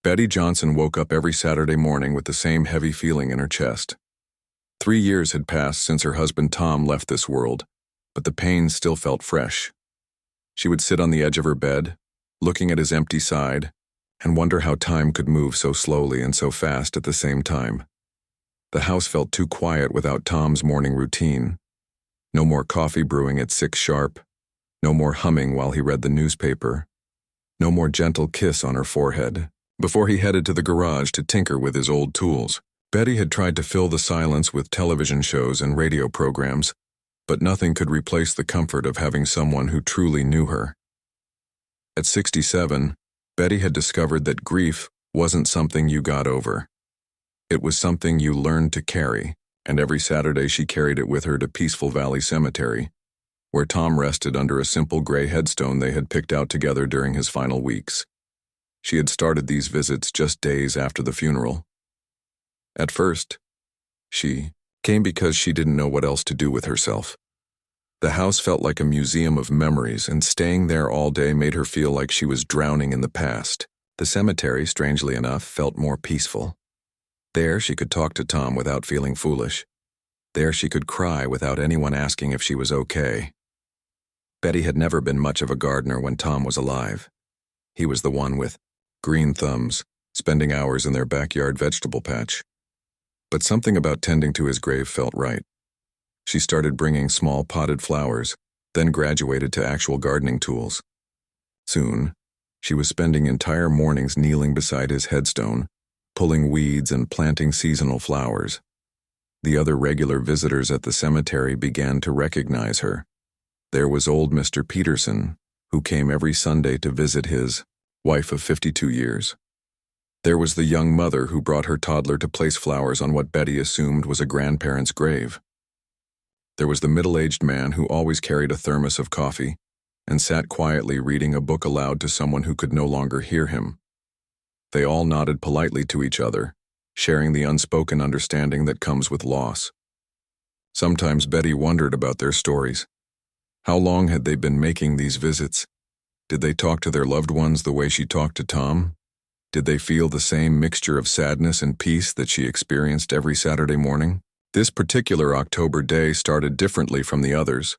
Betty Johnson woke up every Saturday morning with the same heavy feeling in her chest. 3 years had passed since her husband Tom left this world, but the pain still felt fresh. She would sit on the edge of her bed, looking at his empty side, and wonder how time could move so slowly and so fast at the same time. The house felt too quiet without Tom's morning routine. No more coffee brewing at 6 sharp, no more humming while he read the newspaper, no more gentle kiss on her forehead. Before he headed to the garage to tinker with his old tools, Betty had tried to fill the silence with television shows and radio programs, but nothing could replace the comfort of having someone who truly knew her. At 67, Betty had discovered that grief wasn't something you got over. It was something you learned to carry, and every Saturday she carried it with her to Peaceful Valley Cemetery, where Tom rested under a simple gray headstone they had picked out together during his final weeks. She had started these visits just days after the funeral. At first, she came because she didn't know what else to do with herself. The house felt like a museum of memories, and staying there all day made her feel like she was drowning in the past. The cemetery, strangely enough, felt more peaceful. There she could talk to Tom without feeling foolish. There she could cry without anyone asking if she was okay. Betty had never been much of a gardener when Tom was alive. He was the one with green thumbs, spending hours in their backyard vegetable patch. But something about tending to his grave felt right. She started bringing small potted flowers, then graduated to actual gardening tools. Soon, she was spending entire mornings kneeling beside his headstone, pulling weeds and planting seasonal flowers. The other regular visitors at the cemetery began to recognize her. There was old Mr. Peterson, who came every Sunday to visit his wife of 52 years. There was the young mother who brought her toddler to place flowers on what Betty assumed was a grandparent's grave. There was the middle-aged man who always carried a thermos of coffee and sat quietly reading a book aloud to someone who could no longer hear him. They all nodded politely to each other, sharing the unspoken understanding that comes with loss. Sometimes Betty wondered about their stories. How long had they been making these visits? Did they talk to their loved ones the way she talked to Tom? Did they feel the same mixture of sadness and peace that she experienced every Saturday morning? This particular October day started differently from the others.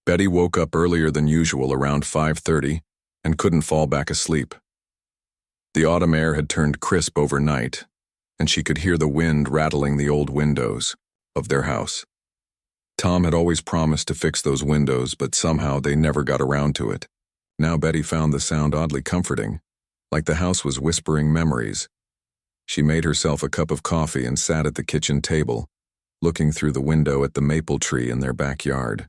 Betty woke up earlier than usual around 5:30 and couldn't fall back asleep. The autumn air had turned crisp overnight, and she could hear the wind rattling the old windows of their house. Tom had always promised to fix those windows, but somehow they never got around to it. Now Betty found the sound oddly comforting, like the house was whispering memories. She made herself a cup of coffee and sat at the kitchen table, looking through the window at the maple tree in their backyard.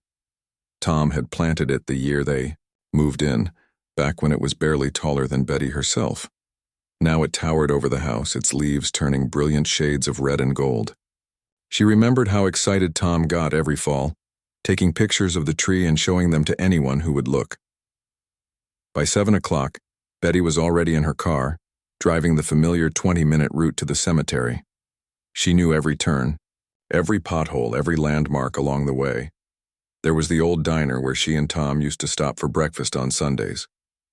Tom had planted it the year they moved in, back when it was barely taller than Betty herself. Now it towered over the house, its leaves turning brilliant shades of red and gold. She remembered how excited Tom got every fall, taking pictures of the tree and showing them to anyone who would look. By 7 o'clock, Betty was already in her car, driving the familiar 20-minute route to the cemetery. She knew every turn, every pothole, every landmark along the way. There was the old diner where she and Tom used to stop for breakfast on Sundays.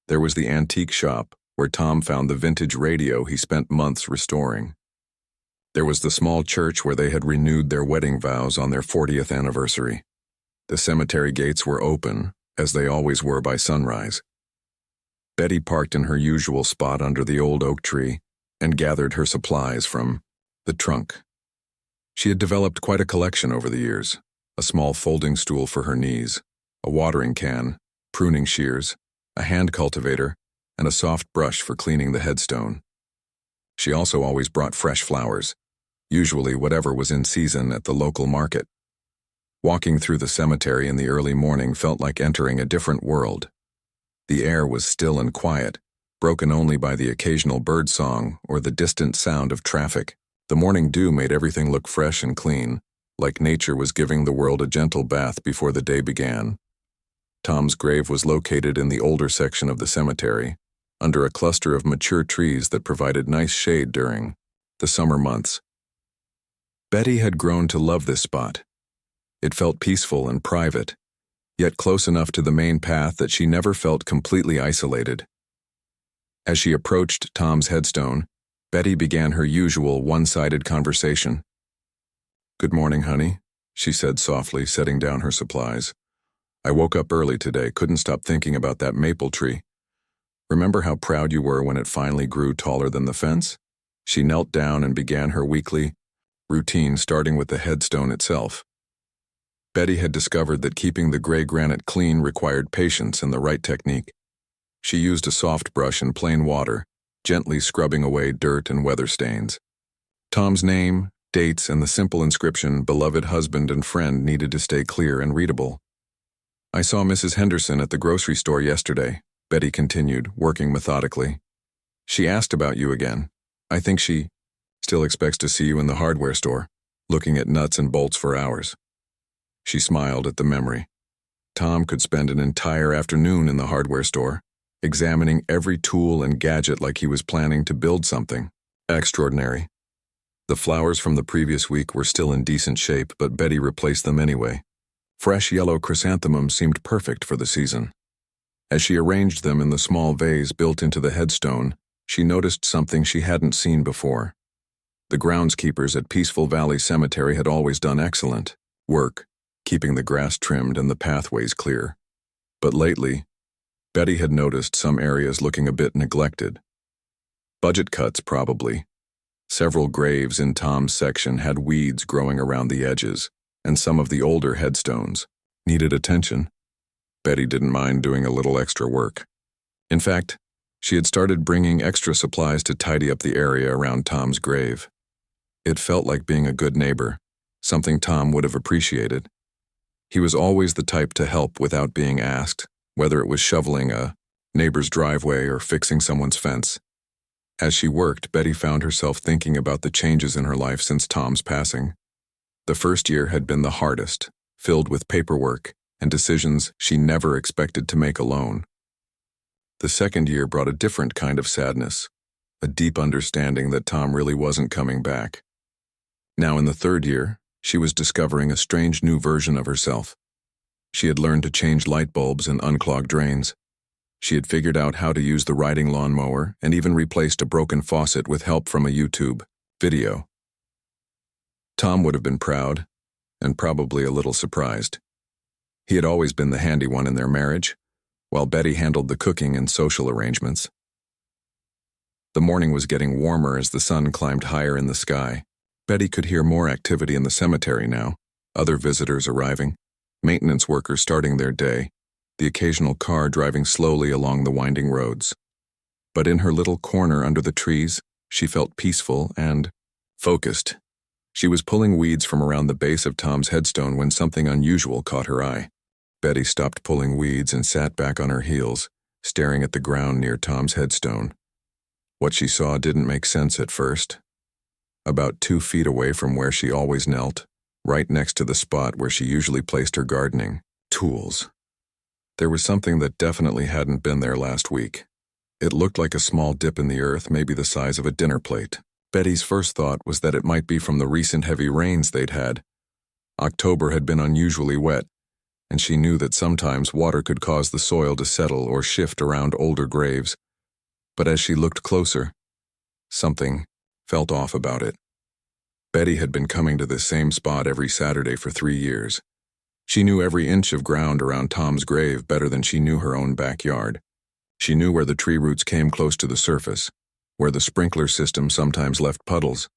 There was the antique shop where Tom found the vintage radio he spent months restoring. There was the small church where they had renewed their wedding vows on their 40th anniversary. The cemetery gates were open, as they always were by sunrise. Betty parked in her usual spot under the old oak tree and gathered her supplies from the trunk. She had developed quite a collection over the years: a small folding stool for her knees, a watering can, pruning shears, a hand cultivator, and a soft brush for cleaning the headstone. She also always brought fresh flowers, usually whatever was in season at the local market. Walking through the cemetery in the early morning felt like entering a different world. The air was still and quiet, broken only by the occasional bird song or the distant sound of traffic. The morning dew made everything look fresh and clean, like nature was giving the world a gentle bath before the day began. Tom's grave was located in the older section of the cemetery, under a cluster of mature trees that provided nice shade during the summer months. Betty had grown to love this spot. It felt peaceful and private, yet close enough to the main path that she never felt completely isolated. As she approached Tom's headstone, Betty began her usual one-sided conversation. "Good morning, honey," she said softly, setting down her supplies. "I woke up early today, couldn't stop thinking about that maple tree. Remember how proud you were when it finally grew taller than the fence?" She knelt down and began her weekly routine, starting with the headstone itself. Betty had discovered that keeping the gray granite clean required patience and the right technique. She used a soft brush and plain water, gently scrubbing away dirt and weather stains. Tom's name, dates, and the simple inscription, "Beloved husband and friend," needed to stay clear and readable. "I saw Mrs. Henderson at the grocery store yesterday," Betty continued, working methodically. "She asked about you again. I think she still expects to see you in the hardware store, looking at nuts and bolts for hours." She smiled at the memory. Tom could spend an entire afternoon in the hardware store, examining every tool and gadget like he was planning to build something extraordinary. The flowers from the previous week were still in decent shape, but Betty replaced them anyway. Fresh yellow chrysanthemums seemed perfect for the season. As she arranged them in the small vase built into the headstone, she noticed something she hadn't seen before. The groundskeepers at Peaceful Valley Cemetery had always done excellent work, keeping the grass trimmed and the pathways clear. But lately, Betty had noticed some areas looking a bit neglected. Budget cuts, probably. Several graves in Tom's section had weeds growing around the edges, and some of the older headstones needed attention. Betty didn't mind doing a little extra work. In fact, she had started bringing extra supplies to tidy up the area around Tom's grave. It felt like being a good neighbor, something Tom would have appreciated. He was always the type to help without being asked, whether it was shoveling a neighbor's driveway or fixing someone's fence. As she worked, Betty found herself thinking about the changes in her life since Tom's passing. The first year had been the hardest, filled with paperwork and decisions she never expected to make alone. The second year brought a different kind of sadness, a deep understanding that Tom really wasn't coming back. Now in the third year, she was discovering a strange new version of herself. She had learned to change light bulbs and unclog drains. She had figured out how to use the riding lawnmower and even replaced a broken faucet with help from a YouTube video. Tom would have been proud, and probably a little surprised. He had always been the handy one in their marriage, while Betty handled the cooking and social arrangements. The morning was getting warmer as the sun climbed higher in the sky. Betty could hear more activity in the cemetery now, other visitors arriving, maintenance workers starting their day, the occasional car driving slowly along the winding roads. But in her little corner under the trees, she felt peaceful and focused. She was pulling weeds from around the base of Tom's headstone when something unusual caught her eye. Betty stopped pulling weeds and sat back on her heels, staring at the ground near Tom's headstone. What she saw didn't make sense at first. About 2 feet away from where she always knelt, right next to the spot where she usually placed her gardening tools, there was something that definitely hadn't been there last week. It looked like a small dip in the earth, maybe the size of a dinner plate. Betty's first thought was that it might be from the recent heavy rains they'd had. October had been unusually wet, and she knew that sometimes water could cause the soil to settle or shift around older graves. But as she looked closer, something felt off about it. Betty had been coming to this same spot every Saturday for 3 years. She knew every inch of ground around Tom's grave better than she knew her own backyard. She knew where the tree roots came close to the surface, where the sprinkler system sometimes left puddles,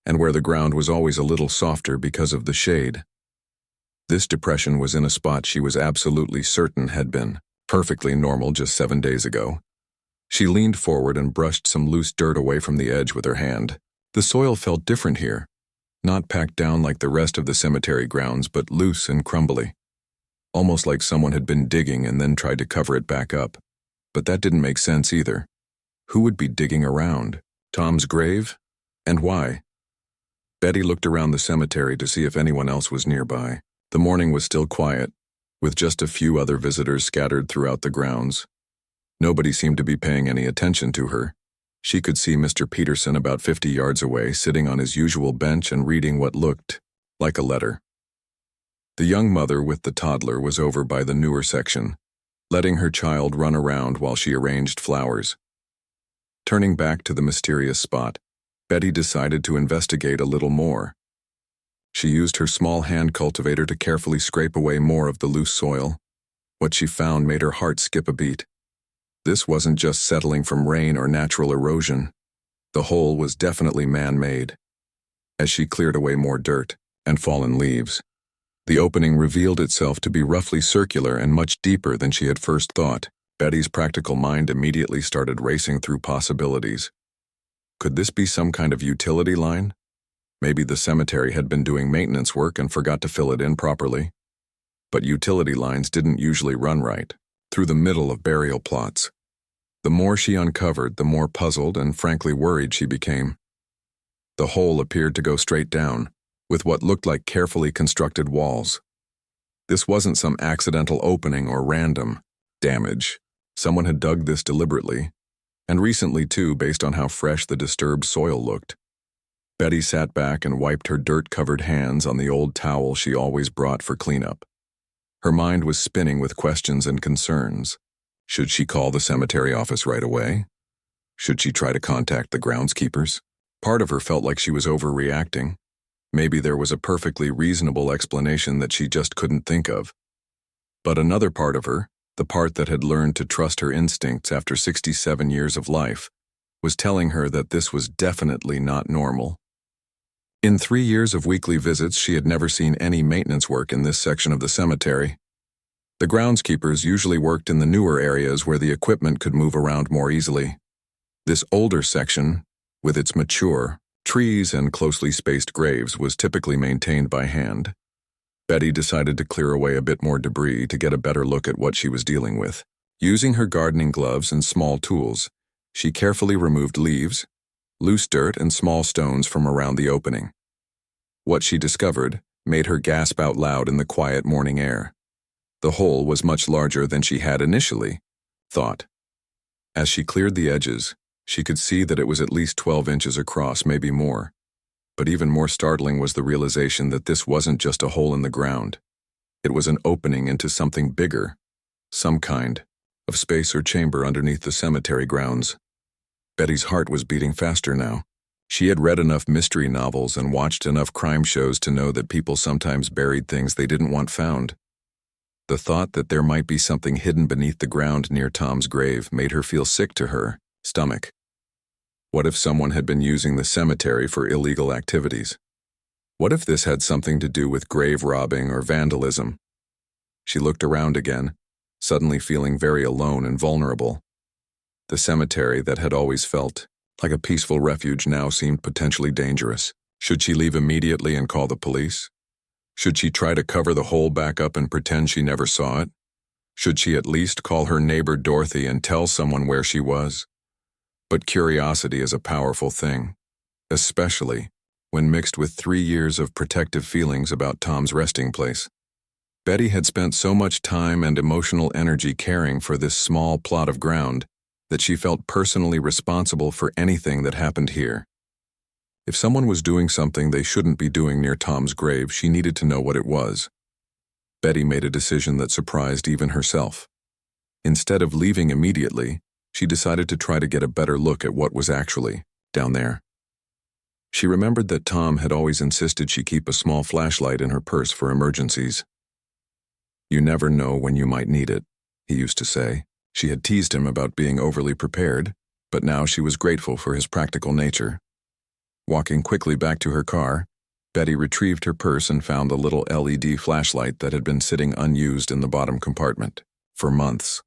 and where the ground was always a little softer because of the shade. This depression was in a spot she was absolutely certain had been perfectly normal just 7 days ago. She leaned forward and brushed some loose dirt away from the edge with her hand. The soil felt different here, not packed down like the rest of the cemetery grounds, but loose and crumbly, almost like someone had been digging and then tried to cover it back up. But that didn't make sense either. Who would be digging around? Tom's grave? And why? Betty looked around the cemetery to see if anyone else was nearby. The morning was still quiet, with just a few other visitors scattered throughout the grounds. Nobody seemed to be paying any attention to her. She could see Mr. Peterson about 50 yards away, sitting on his usual bench and reading what looked like a letter. The young mother with the toddler was over by the newer section, letting her child run around while she arranged flowers. Turning back to the mysterious spot, Betty decided to investigate a little more. She used her small hand cultivator to carefully scrape away more of the loose soil. What she found made her heart skip a beat. This wasn't just settling from rain or natural erosion. The hole was definitely man-made. As she cleared away more dirt and fallen leaves, the opening revealed itself to be roughly circular and much deeper than she had first thought. Betty's practical mind immediately started racing through possibilities. Could this be some kind of utility line? Maybe the cemetery had been doing maintenance work and forgot to fill it in properly. But utility lines didn't usually run right through the middle of burial plots. The more she uncovered, the more puzzled and frankly worried she became. The hole appeared to go straight down, with what looked like carefully constructed walls. This wasn't some accidental opening or random damage. Someone had dug this deliberately, and recently too, based on how fresh the disturbed soil looked. Betty sat back and wiped her dirt-covered hands on the old towel she always brought for cleanup. Her mind was spinning with questions and concerns. Should she call the cemetery office right away? Should she try to contact the groundskeepers? Part of her felt like she was overreacting. Maybe there was a perfectly reasonable explanation that she just couldn't think of. But another part of her, the part that had learned to trust her instincts after 67 years of life, was telling her that this was definitely not normal. In 3 years of weekly visits, she had never seen any maintenance work in this section of the cemetery. The groundskeepers usually worked in the newer areas where the equipment could move around more easily. This older section, with its mature trees and closely spaced graves, was typically maintained by hand. Betty decided to clear away a bit more debris to get a better look at what she was dealing with. Using her gardening gloves and small tools, she carefully removed leaves, loose dirt, and small stones from around the opening. What she discovered made her gasp out loud in the quiet morning air. The hole was much larger than she had initially thought. As she cleared the edges, she could see that it was at least 12 inches across, maybe more. But even more startling was the realization that this wasn't just a hole in the ground. It was an opening into something bigger, some kind of space or chamber underneath the cemetery grounds. Betty's heart was beating faster now. She had read enough mystery novels and watched enough crime shows to know that people sometimes buried things they didn't want found. The thought that there might be something hidden beneath the ground near Tom's grave made her feel sick to her stomach. What if someone had been using the cemetery for illegal activities? What if this had something to do with grave robbing or vandalism? She looked around again, suddenly feeling very alone and vulnerable. The cemetery that had always felt like a peaceful refuge now seemed potentially dangerous. Should she leave immediately and call the police? Should she try to cover the hole back up and pretend she never saw it? Should she at least call her neighbor Dorothy and tell someone where she was? But curiosity is a powerful thing, especially when mixed with 3 years of protective feelings about Tom's resting place. Betty had spent so much time and emotional energy caring for this small plot of ground that she felt personally responsible for anything that happened here. If someone was doing something they shouldn't be doing near Tom's grave, she needed to know what it was. Betty made a decision that surprised even herself. Instead of leaving immediately, she decided to try to get a better look at what was actually down there. She remembered that Tom had always insisted she keep a small flashlight in her purse for emergencies. "You never know when you might need it," he used to say. She had teased him about being overly prepared, but now she was grateful for his practical nature. Walking quickly back to her car, Betty retrieved her purse and found the little LED flashlight that had been sitting unused in the bottom compartment for months.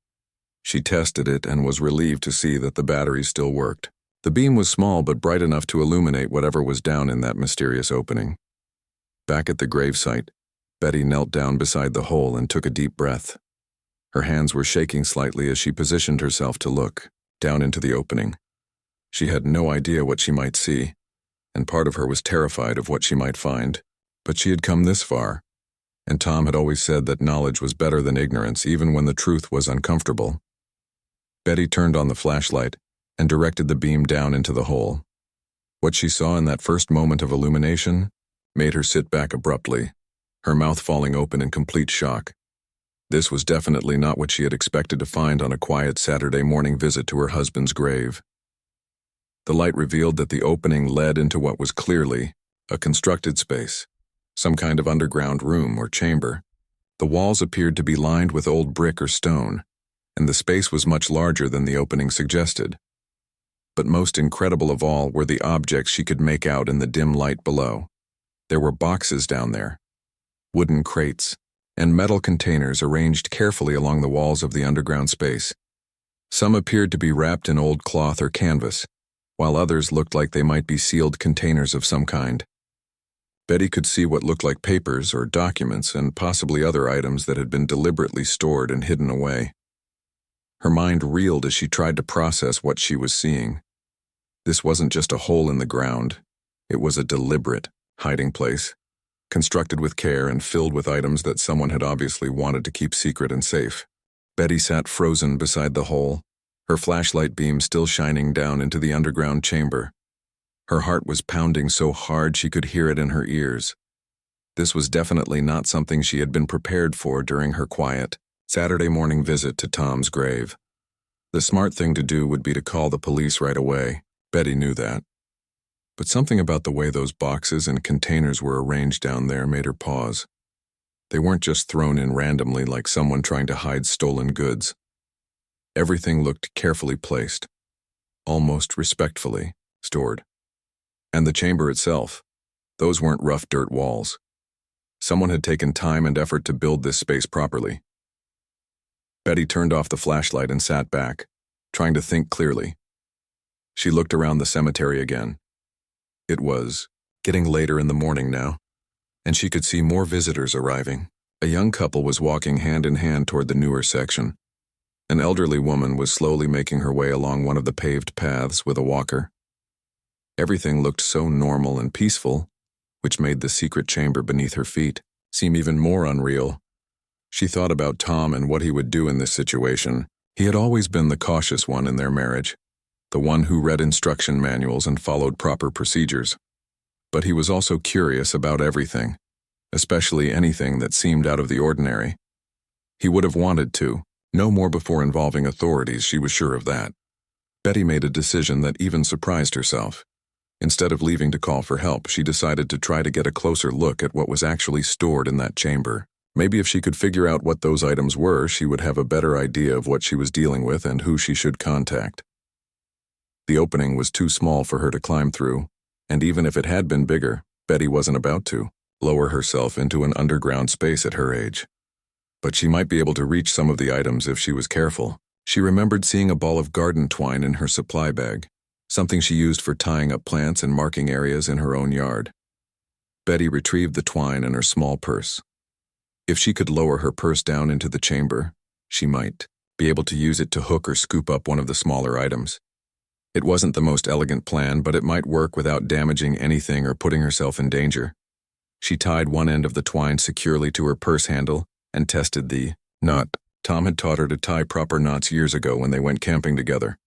She tested it and was relieved to see that the battery still worked. The beam was small but bright enough to illuminate whatever was down in that mysterious opening. Back at the gravesite, Betty knelt down beside the hole and took a deep breath. Her hands were shaking slightly as she positioned herself to look down into the opening. She had no idea what she might see, and part of her was terrified of what she might find. But she had come this far, and Tom had always said that knowledge was better than ignorance, even when the truth was uncomfortable. Betty turned on the flashlight and directed the beam down into the hole. What she saw in that first moment of illumination made her sit back abruptly, her mouth falling open in complete shock. This was definitely not what she had expected to find on a quiet Saturday morning visit to her husband's grave. The light revealed that the opening led into what was clearly a constructed space, some kind of underground room or chamber. The walls appeared to be lined with old brick or stone, and the space was much larger than the opening suggested. But most incredible of all were the objects she could make out in the dim light below. There were boxes down there, wooden crates, and metal containers arranged carefully along the walls of the underground space. Some appeared to be wrapped in old cloth or canvas, while others looked like they might be sealed containers of some kind. Betty could see what looked like papers or documents and possibly other items that had been deliberately stored and hidden away. Her mind reeled as she tried to process what she was seeing. This wasn't just a hole in the ground. It was a deliberate hiding place, constructed with care and filled with items that someone had obviously wanted to keep secret and safe. Betty sat frozen beside the hole, her flashlight beam still shining down into the underground chamber. Her heart was pounding so hard she could hear it in her ears. This was definitely not something she had been prepared for during her quiet, Saturday morning visit to Tom's grave. The smart thing to do would be to call the police right away. Betty knew that. But something about the way those boxes and containers were arranged down there made her pause. They weren't just thrown in randomly like someone trying to hide stolen goods. Everything looked carefully placed, almost respectfully stored. And the chamber itself, those weren't rough dirt walls. Someone had taken time and effort to build this space properly. Betty turned off the flashlight and sat back, trying to think clearly. She looked around the cemetery again. It was getting later in the morning now, and she could see more visitors arriving. A young couple was walking hand in hand toward the newer section. An elderly woman was slowly making her way along one of the paved paths with a walker. Everything looked so normal and peaceful, which made the secret chamber beneath her feet seem even more unreal. She thought about Tom and what he would do in this situation. He had always been the cautious one in their marriage, the one who read instruction manuals and followed proper procedures. But he was also curious about everything, especially anything that seemed out of the ordinary. He would have wanted to know more before involving authorities, she was sure of that. Betty made a decision that even surprised herself. Instead of leaving to call for help, she decided to try to get a closer look at what was actually stored in that chamber. Maybe if she could figure out what those items were, she would have a better idea of what she was dealing with and who she should contact. The opening was too small for her to climb through, and even if it had been bigger, Betty wasn't about to lower herself into an underground space at her age. But she might be able to reach some of the items if she was careful. She remembered seeing a ball of garden twine in her supply bag, something she used for tying up plants and marking areas in her own yard. Betty retrieved the twine in her small purse. If she could lower her purse down into the chamber, she might be able to use it to hook or scoop up one of the smaller items. It wasn't the most elegant plan, but it might work without damaging anything or putting herself in danger. She tied one end of the twine securely to her purse handle and tested the knot. Tom had taught her to tie proper knots years ago when they went camping together.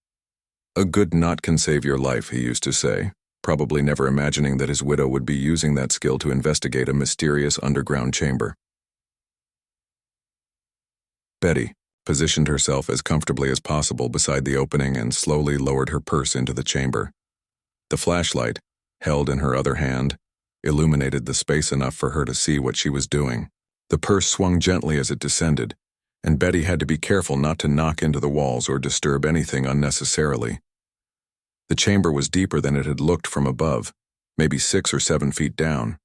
A good knot can save your life, he used to say, probably never imagining that his widow would be using that skill to investigate a mysterious underground chamber. Betty positioned herself as comfortably as possible beside the opening and slowly lowered her purse into the chamber. The flashlight, held in her other hand, illuminated the space enough for her to see what she was doing. The purse swung gently as it descended, and Betty had to be careful not to knock into the walls or disturb anything unnecessarily. The chamber was deeper than it had looked from above, maybe 6 or 7 feet down.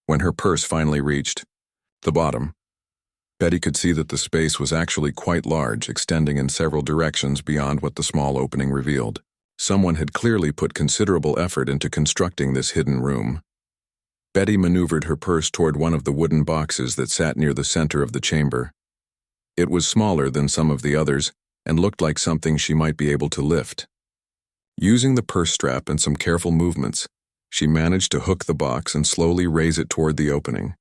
When her purse finally reached the bottom, Betty could see that the space was actually quite large, extending in several directions beyond what the small opening revealed. Someone had clearly put considerable effort into constructing this hidden room. Betty maneuvered her purse toward one of the wooden boxes that sat near the center of the chamber. It was smaller than some of the others and looked like something she might be able to lift. Using the purse strap and some careful movements, she managed to hook the box and slowly raise it toward the opening.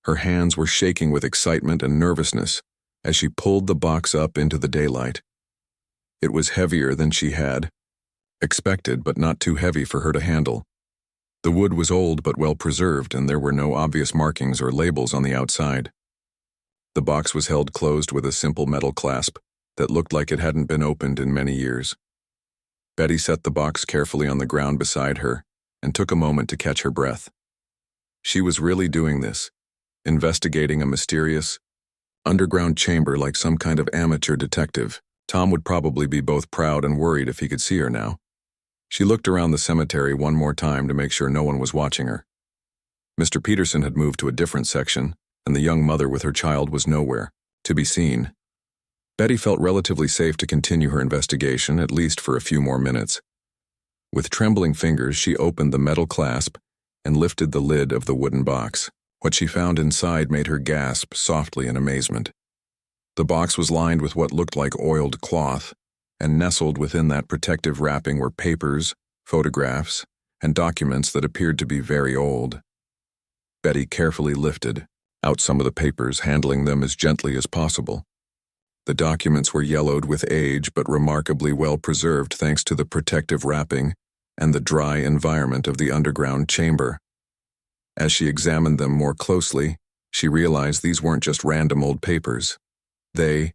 Her hands were shaking with excitement and nervousness as she pulled the box up into the daylight. It was heavier than she had expected, but not too heavy for her to handle. The wood was old but well preserved, and there were no obvious markings or labels on the outside. The box was held closed with a simple metal clasp that looked like it hadn't been opened in many years. Betty set the box carefully on the ground beside her and took a moment to catch her breath. She was really doing this, investigating a mysterious, underground chamber like some kind of amateur detective. Tom would probably be both proud and worried if he could see her now. She looked around the cemetery one more time to make sure no one was watching her. Mr. Peterson had moved to a different section, and the young mother with her child was nowhere to be seen. Betty felt relatively safe to continue her investigation, at least for a few more minutes. With trembling fingers, she opened the metal clasp and lifted the lid of the wooden box. What she found inside made her gasp softly in amazement. The box was lined with what looked like oiled cloth, and nestled within that protective wrapping were papers, photographs, and documents that appeared to be very old. Betty carefully lifted out some of the papers, handling them as gently as possible. The documents were yellowed with age but remarkably well preserved thanks to the protective wrapping and the dry environment of the underground chamber. As she examined them more closely, she realized these weren't just random old papers. They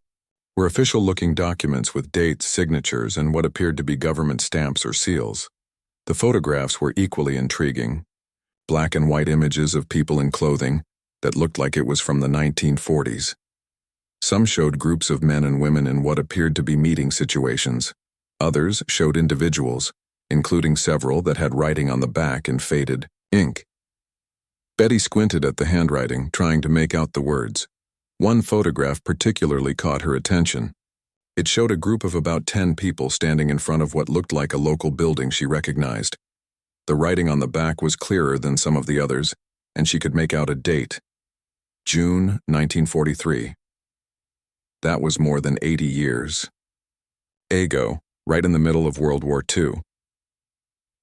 were official-looking documents with dates, signatures, and what appeared to be government stamps or seals. The photographs were equally intriguing. Black and white images of people in clothing that looked like it was from the 1940s. Some showed groups of men and women in what appeared to be meeting situations. Others showed individuals, including several that had writing on the back in faded ink. Betty squinted at the handwriting, trying to make out the words. One photograph particularly caught her attention. It showed a group of about 10 people standing in front of what looked like a local building she recognized. The writing on the back was clearer than some of the others, and she could make out a date. June 1943. That was more than 80 years. Ago, right in the middle of World War II.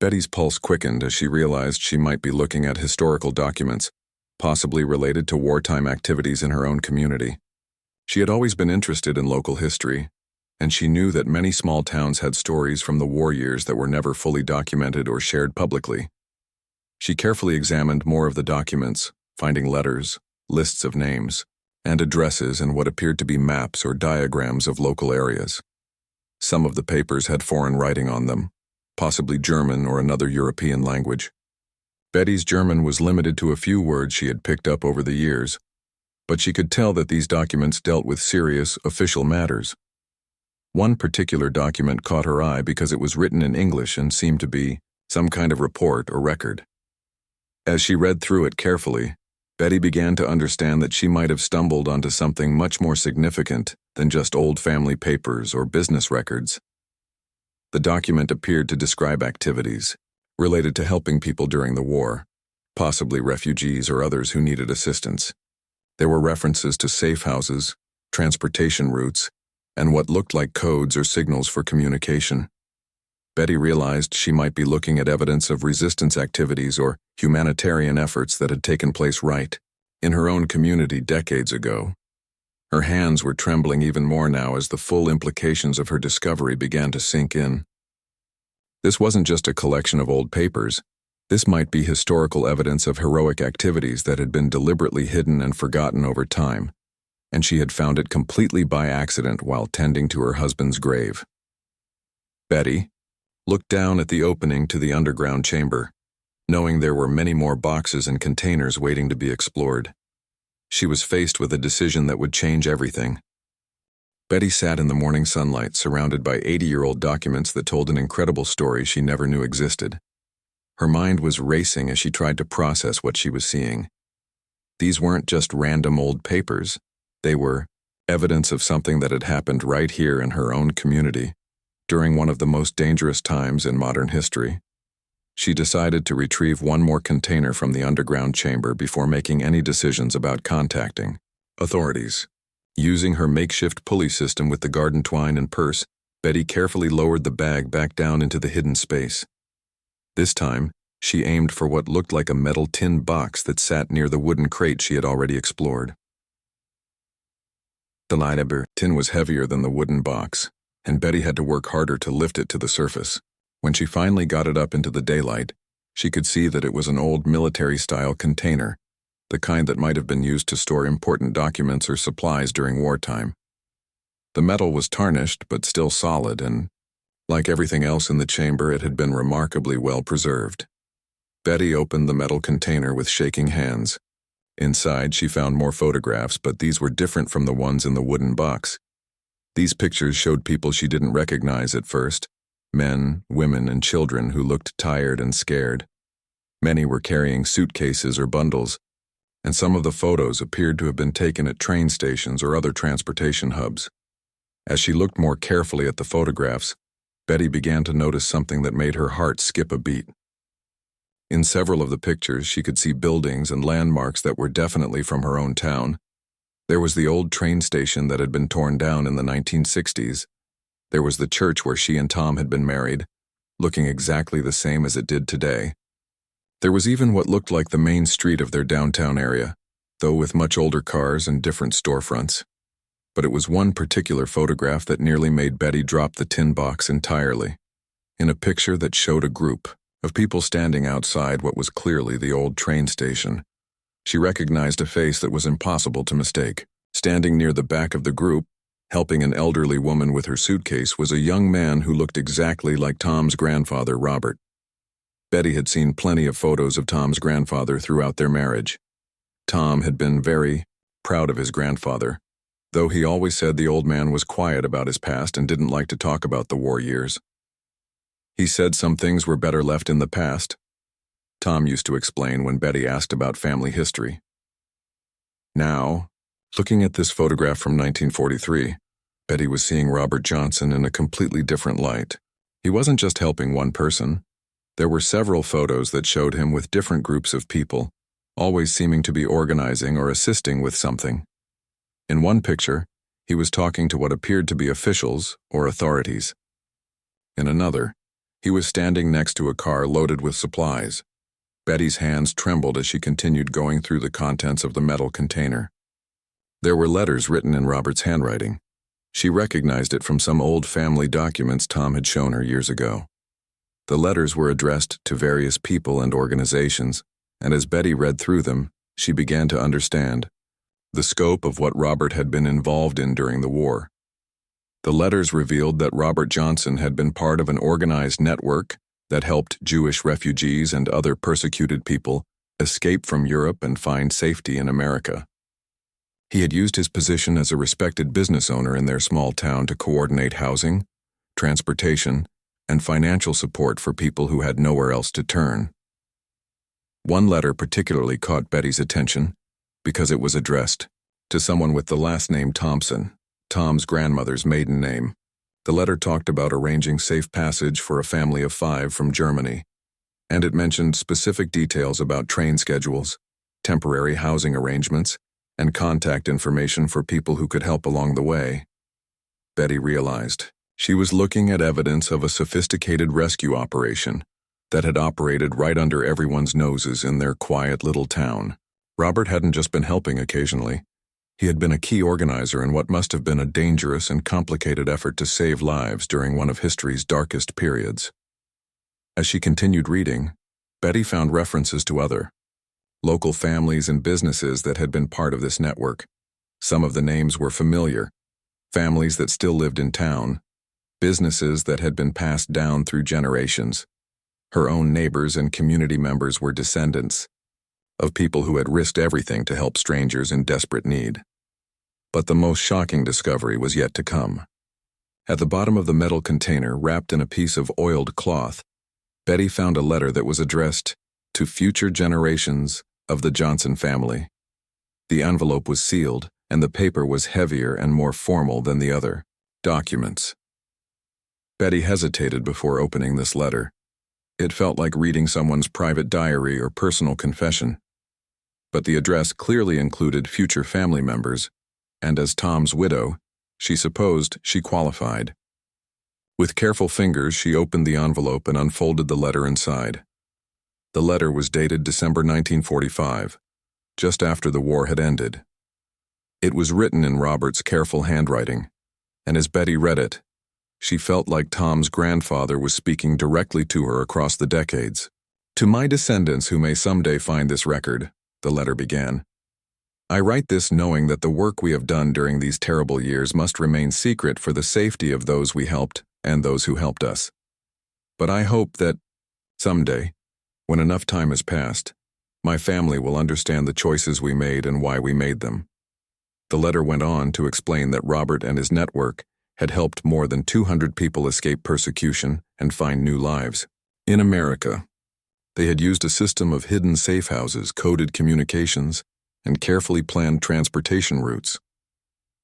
Betty's pulse quickened as she realized she might be looking at historical documents, possibly related to wartime activities in her own community. She had always been interested in local history, and she knew that many small towns had stories from the war years that were never fully documented or shared publicly. She carefully examined more of the documents, finding letters, lists of names, and addresses and what appeared to be maps or diagrams of local areas. Some of the papers had foreign writing on them, possibly German or another European language. Betty's German was limited to a few words she had picked up over the years, but she could tell that these documents dealt with serious, official matters. One particular document caught her eye because it was written in English and seemed to be some kind of report or record. As she read through it carefully, Betty began to understand that she might have stumbled onto something much more significant than just old family papers or business records. The document appeared to describe activities related to helping people during the war, possibly refugees or others who needed assistance. There were references to safe houses, transportation routes, and what looked like codes or signals for communication. Betty realized she might be looking at evidence of resistance activities or humanitarian efforts that had taken place right in her own community decades ago. Her hands were trembling even more now as the full implications of her discovery began to sink in. This wasn't just a collection of old papers. This might be historical evidence of heroic activities that had been deliberately hidden and forgotten over time, and she had found it completely by accident while tending to her husband's grave. Betty looked down at the opening to the underground chamber, knowing there were many more boxes and containers waiting to be explored. She was faced with a decision that would change everything. Betty sat in the morning sunlight, surrounded by 80-year-old documents that told an incredible story she never knew existed. Her mind was racing as she tried to process what she was seeing. These weren't just random old papers. They were evidence of something that had happened right here in her own community, during one of the most dangerous times in modern history. She decided to retrieve one more container from the underground chamber before making any decisions about contacting authorities. Using her makeshift pulley system with the garden twine and purse, Betty carefully lowered the bag back down into the hidden space. This time, she aimed for what looked like a metal tin box that sat near the wooden crate she had already explored. The tin was heavier than the wooden box, and Betty had to work harder to lift it to the surface. When she finally got it up into the daylight, she could see that it was an old military-style container, the kind that might have been used to store important documents or supplies during wartime. The metal was tarnished but still solid, and Like everything else in the chamber, it had been remarkably well preserved. Betty opened the metal container with shaking hands. Inside, she found more photographs, but these were different from the ones in the wooden box. These pictures showed people she didn't recognize at first, men, women, and children who looked tired and scared. Many were carrying suitcases or bundles, and some of the photos appeared to have been taken at train stations or other transportation hubs. As she looked more carefully at the photographs, Betty began to notice something that made her heart skip a beat. In several of the pictures, she could see buildings and landmarks that were definitely from her own town. There was the old train station that had been torn down in the 1960s. There was the church where she and Tom had been married, looking exactly the same as it did today. There was even what looked like the main street of their downtown area, though with much older cars and different storefronts. But it was one particular photograph that nearly made Betty drop the tin box entirely. In a picture that showed a group of people standing outside what was clearly the old train station, she recognized a face that was impossible to mistake. Standing near the back of the group, helping an elderly woman with her suitcase, was a young man who looked exactly like Tom's grandfather, Robert. Betty had seen plenty of photos of Tom's grandfather throughout their marriage. Tom had been very proud of his grandfather, though he always said the old man was quiet about his past and didn't like to talk about the war years. He said some things were better left in the past, Tom used to explain when Betty asked about family history. Now, looking at this photograph from 1943, Betty was seeing Robert Johnson in a completely different light. He wasn't just helping one person. There were several photos that showed him with different groups of people, always seeming to be organizing or assisting with something. In one picture, he was talking to what appeared to be officials or authorities. In another, he was standing next to a car loaded with supplies. Betty's hands trembled as she continued going through the contents of the metal container. There were letters written in Robert's handwriting. She recognized it from some old family documents Tom had shown her years ago. The letters were addressed to various people and organizations, and as Betty read through them, she began to understand the scope of what Robert had been involved in during the war. The letters revealed that Robert Johnson had been part of an organized network that helped Jewish refugees and other persecuted people escape from Europe and find safety in America. He had used his position as a respected business owner in their small town to coordinate housing, transportation, and financial support for people who had nowhere else to turn. One letter particularly caught Betty's attention because it was addressed to someone with the last name Thompson, Tom's grandmother's maiden name. The letter talked about arranging safe passage for a family of 5 from Germany, and it mentioned specific details about train schedules, temporary housing arrangements, and contact information for people who could help along the way. Betty realized she was looking at evidence of a sophisticated rescue operation that had operated right under everyone's noses in their quiet little town. Robert hadn't just been helping occasionally. He had been a key organizer in what must have been a dangerous and complicated effort to save lives during one of history's darkest periods. As she continued reading, Betty found references to other local families and businesses that had been part of this network. Some of the names were familiar, families that still lived in town, businesses that had been passed down through generations. Her own neighbors and community members were descendants of people who had risked everything to help strangers in desperate need. But the most shocking discovery was yet to come. At the bottom of the metal container, wrapped in a piece of oiled cloth, Betty found a letter that was addressed to future generations of the Johnson family. The envelope was sealed, and the paper was heavier and more formal than the other documents. Betty hesitated before opening this letter. It felt like reading someone's private diary or personal confession. But the address clearly included future family members, and as Tom's widow, she supposed she qualified. With careful fingers, she opened the envelope and unfolded the letter inside. The letter was dated December 1945, just after the war had ended. It was written in Robert's careful handwriting, and as Betty read it, she felt like Tom's grandfather was speaking directly to her across the decades. "To my descendants who may someday find this record," the letter began, I write this knowing that the work we have done during these terrible years must remain secret for the safety of those we helped and those who helped us. But I hope that, someday, when enough time has passed, my family will understand the choices we made and why we made them. The letter went on to explain that Robert and his network had helped more than 200 people escape persecution and find new lives. In America, they had used a system of hidden safe houses, coded communications, and carefully planned transportation routes.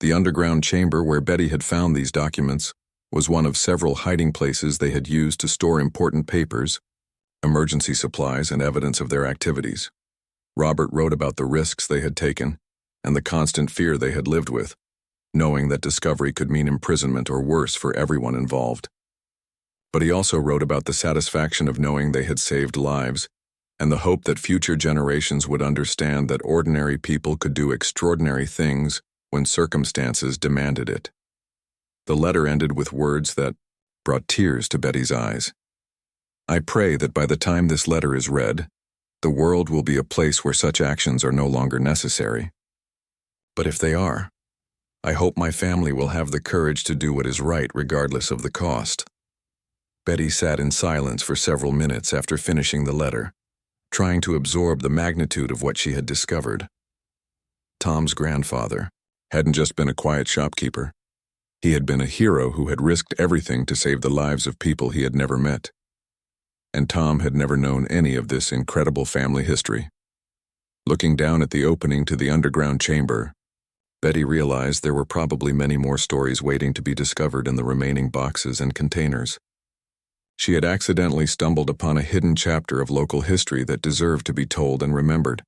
The underground chamber where Betty had found these documents was one of several hiding places they had used to store important papers, emergency supplies, and evidence of their activities. Robert wrote about the risks they had taken and the constant fear they had lived with, knowing that discovery could mean imprisonment or worse for everyone involved. But he also wrote about the satisfaction of knowing they had saved lives and the hope that future generations would understand that ordinary people could do extraordinary things when circumstances demanded it. The letter ended with words that brought tears to Betty's eyes. I pray that by the time this letter is read, the world will be a place where such actions are no longer necessary. But if they are, I hope my family will have the courage to do what is right regardless of the cost. Betty sat in silence for several minutes after finishing the letter, trying to absorb the magnitude of what she had discovered. Tom's grandfather hadn't just been a quiet shopkeeper. He had been a hero who had risked everything to save the lives of people he had never met. And Tom had never known any of this incredible family history. Looking down at the opening to the underground chamber, Betty realized there were probably many more stories waiting to be discovered in the remaining boxes and containers. She had accidentally stumbled upon a hidden chapter of local history that deserved to be told and remembered.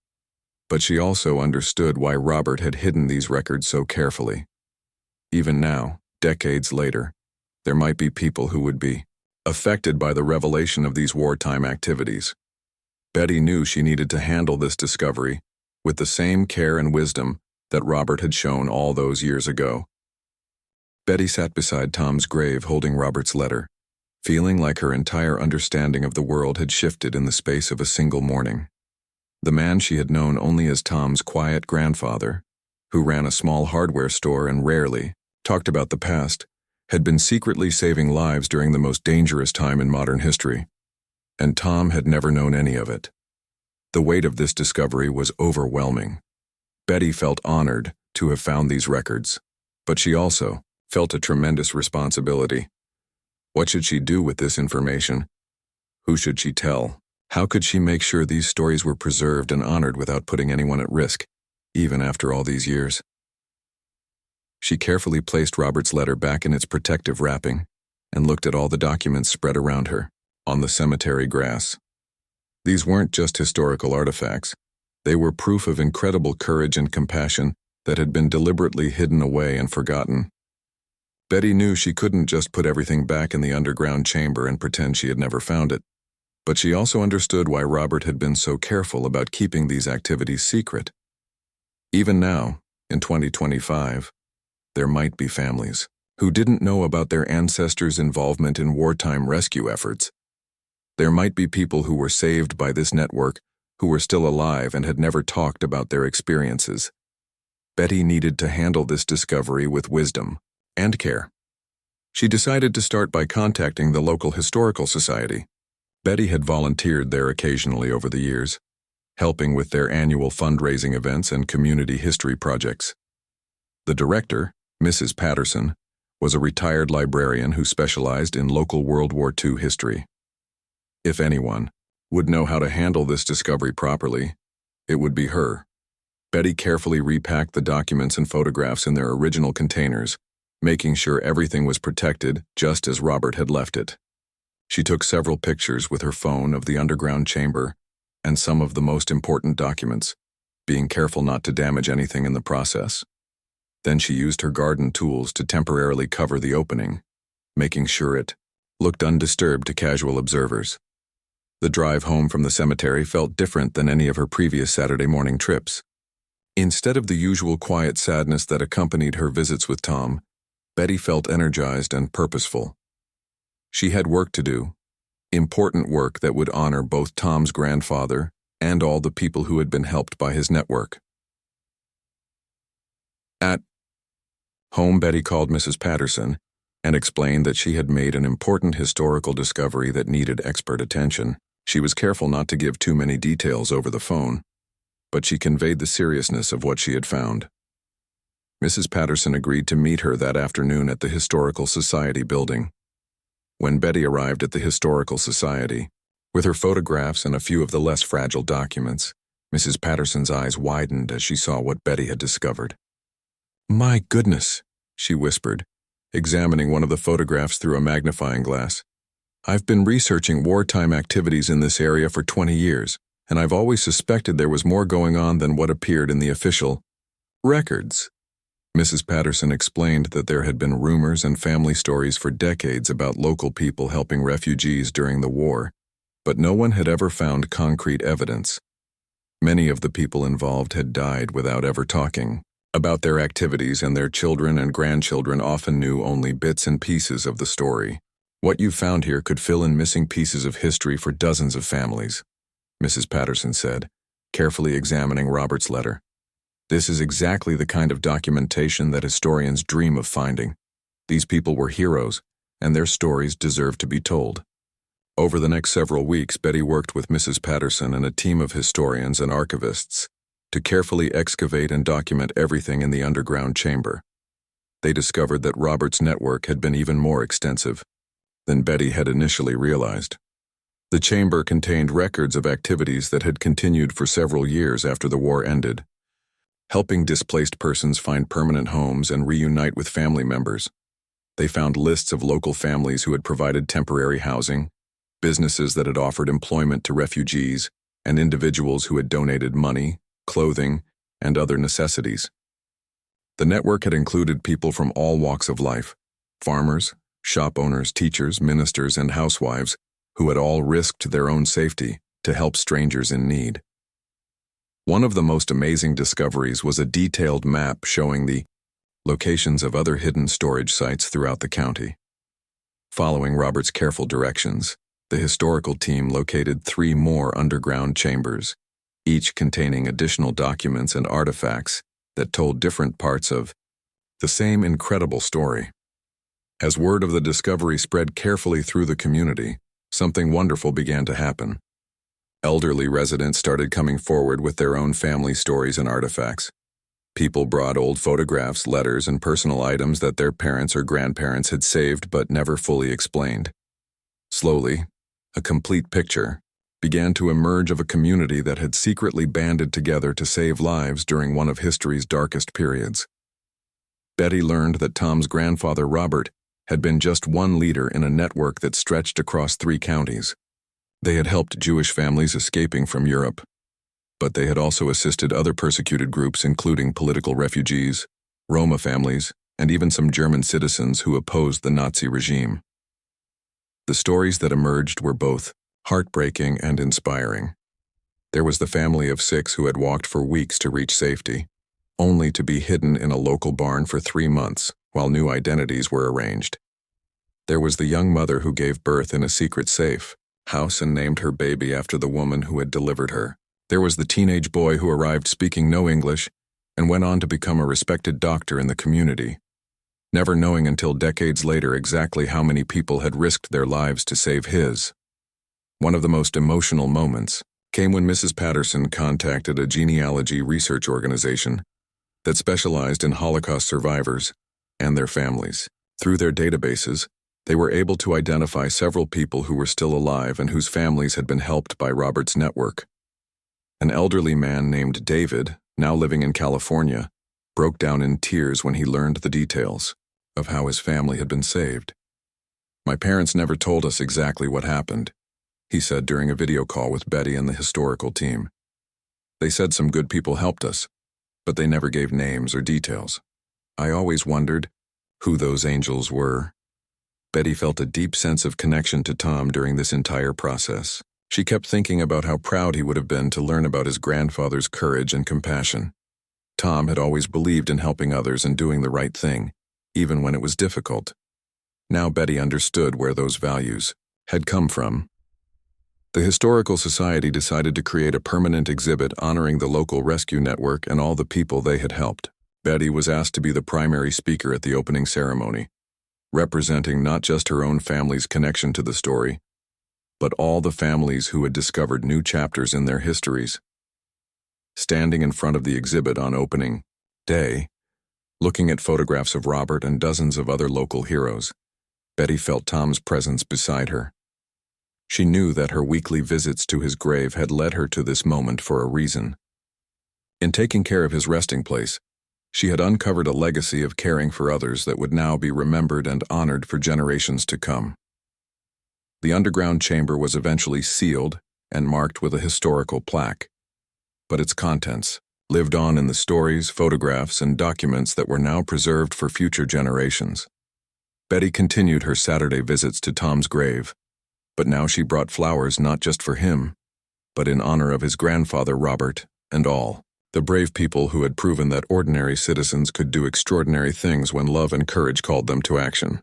But she also understood why Robert had hidden these records so carefully. Even now, decades later, there might be people who would be affected by the revelation of these wartime activities. Betty knew she needed to handle this discovery with the same care and wisdom that Robert had shown all those years ago. Betty sat beside Tom's grave holding Robert's letter, feeling like her entire understanding of the world had shifted in the space of a single morning. The man she had known only as Tom's quiet grandfather, who ran a small hardware store and rarely talked about the past, had been secretly saving lives during the most dangerous time in modern history. And Tom had never known any of it. The weight of this discovery was overwhelming. Betty felt honored to have found these records, but she also felt a tremendous responsibility. What should she do with this information? Who should she tell? How could she make sure these stories were preserved and honored without putting anyone at risk, even after all these years? She carefully placed Robert's letter back in its protective wrapping and looked at all the documents spread around her, on the cemetery grass. These weren't just historical artifacts. They were proof of incredible courage and compassion that had been deliberately hidden away and forgotten. Betty knew she couldn't just put everything back in the underground chamber and pretend she had never found it. But she also understood why Robert had been so careful about keeping these activities secret. Even now, in 2025, there might be families who didn't know about their ancestors' involvement in wartime rescue efforts. There might be people who were saved by this network who were still alive and had never talked about their experiences. Betty needed to handle this discovery with wisdom and care. She decided to start by contacting the local historical society. Betty had volunteered there occasionally over the years, helping with their annual fundraising events and community history projects. The director, Mrs. Patterson, was a retired librarian who specialized in local World War II history. If anyone would know how to handle this discovery properly, it would be her. Betty carefully repacked the documents and photographs in their original containers, making sure everything was protected just as Robert had left it. She took several pictures with her phone of the underground chamber and some of the most important documents, being careful not to damage anything in the process. Then she used her garden tools to temporarily cover the opening, making sure it looked undisturbed to casual observers. The drive home from the cemetery felt different than any of her previous Saturday morning trips. Instead of the usual quiet sadness that accompanied her visits with Tom, Betty felt energized and purposeful. She had work to do, important work that would honor both Tom's grandfather and all the people who had been helped by his network. At home, Betty called Mrs. Patterson and explained that she had made an important historical discovery that needed expert attention. She was careful not to give too many details over the phone, but she conveyed the seriousness of what she had found. Mrs. Patterson agreed to meet her that afternoon at the Historical Society building. When Betty arrived at the Historical Society, with her photographs and a few of the less fragile documents, Mrs. Patterson's eyes widened as she saw what Betty had discovered. "My goodness," she whispered, examining one of the photographs through a magnifying glass. "I've been researching wartime activities in this area for 20 years, and I've always suspected there was more going on than what appeared in the official records." Mrs. Patterson explained that there had been rumors and family stories for decades about local people helping refugees during the war, but no one had ever found concrete evidence. Many of the people involved had died without ever talking about their activities, and their children and grandchildren often knew only bits and pieces of the story. "What you found here could fill in missing pieces of history for dozens of families," Mrs. Patterson said, carefully examining Robert's letter. "This is exactly the kind of documentation that historians dream of finding. These people were heroes, and their stories deserve to be told." Over the next several weeks, Betty worked with Mrs. Patterson and a team of historians and archivists to carefully excavate and document everything in the underground chamber. They discovered that Robert's network had been even more extensive than Betty had initially realized. The chamber contained records of activities that had continued for several years after the war ended, helping displaced persons find permanent homes and reunite with family members. They found lists of local families who had provided temporary housing, businesses that had offered employment to refugees, and individuals who had donated money, clothing, and other necessities. The network had included people from all walks of life: farmers, shop owners, teachers, ministers, and housewives, who had all risked their own safety to help strangers in need. One of the most amazing discoveries was a detailed map showing the locations of other hidden storage sites throughout the county. Following Robert's careful directions, the historical team located 3 more underground chambers, each containing additional documents and artifacts that told different parts of the same incredible story. As word of the discovery spread carefully through the community, something wonderful began to happen. Elderly residents started coming forward with their own family stories and artifacts. People brought old photographs, letters, and personal items that their parents or grandparents had saved but never fully explained. Slowly, a complete picture began to emerge of a community that had secretly banded together to save lives during one of history's darkest periods. Betty learned that Tom's grandfather, Robert, had been just one leader in a network that stretched across 3 counties. They had helped Jewish families escaping from Europe, but they had also assisted other persecuted groups, including political refugees, Roma families, and even some German citizens who opposed the Nazi regime. The stories that emerged were both heartbreaking and inspiring. There was the family of 6 who had walked for weeks to reach safety, only to be hidden in a local barn for 3 months while new identities were arranged. There was the young mother who gave birth in a secret safe house and named her baby after the woman who had delivered her. There was the teenage boy who arrived speaking no English and went on to become a respected doctor in the community, never knowing until decades later exactly how many people had risked their lives to save his. One of the most emotional moments came when Mrs. Patterson contacted a genealogy research organization that specialized in Holocaust survivors and their families. Through their databases, they were able to identify several people who were still alive and whose families had been helped by Robert's network. An elderly man named David, now living in California, broke down in tears when he learned the details of how his family had been saved. "My parents never told us exactly what happened," he said during a video call with Betty and the historical team. "They said some good people helped us, but they never gave names or details. I always wondered who those angels were." Betty felt a deep sense of connection to Tom during this entire process. She kept thinking about how proud he would have been to learn about his grandfather's courage and compassion. Tom had always believed in helping others and doing the right thing, even when it was difficult. Now Betty understood where those values had come from. The Historical Society decided to create a permanent exhibit honoring the local rescue network and all the people they had helped. Betty was asked to be the primary speaker at the opening ceremony, representing not just her own family's connection to the story, but all the families who had discovered new chapters in their histories. Standing in front of the exhibit on opening day, looking at photographs of Robert and dozens of other local heroes, Betty felt Tom's presence beside her. She knew that her weekly visits to his grave had led her to this moment for a reason. In taking care of his resting place, she had uncovered a legacy of caring for others that would now be remembered and honored for generations to come. The underground chamber was eventually sealed and marked with a historical plaque, but its contents lived on in the stories, photographs, and documents that were now preserved for future generations. Betty continued her Saturday visits to Tom's grave, but now she brought flowers not just for him, but in honor of his grandfather Robert and all the brave people who had proven that ordinary citizens could do extraordinary things when love and courage called them to action.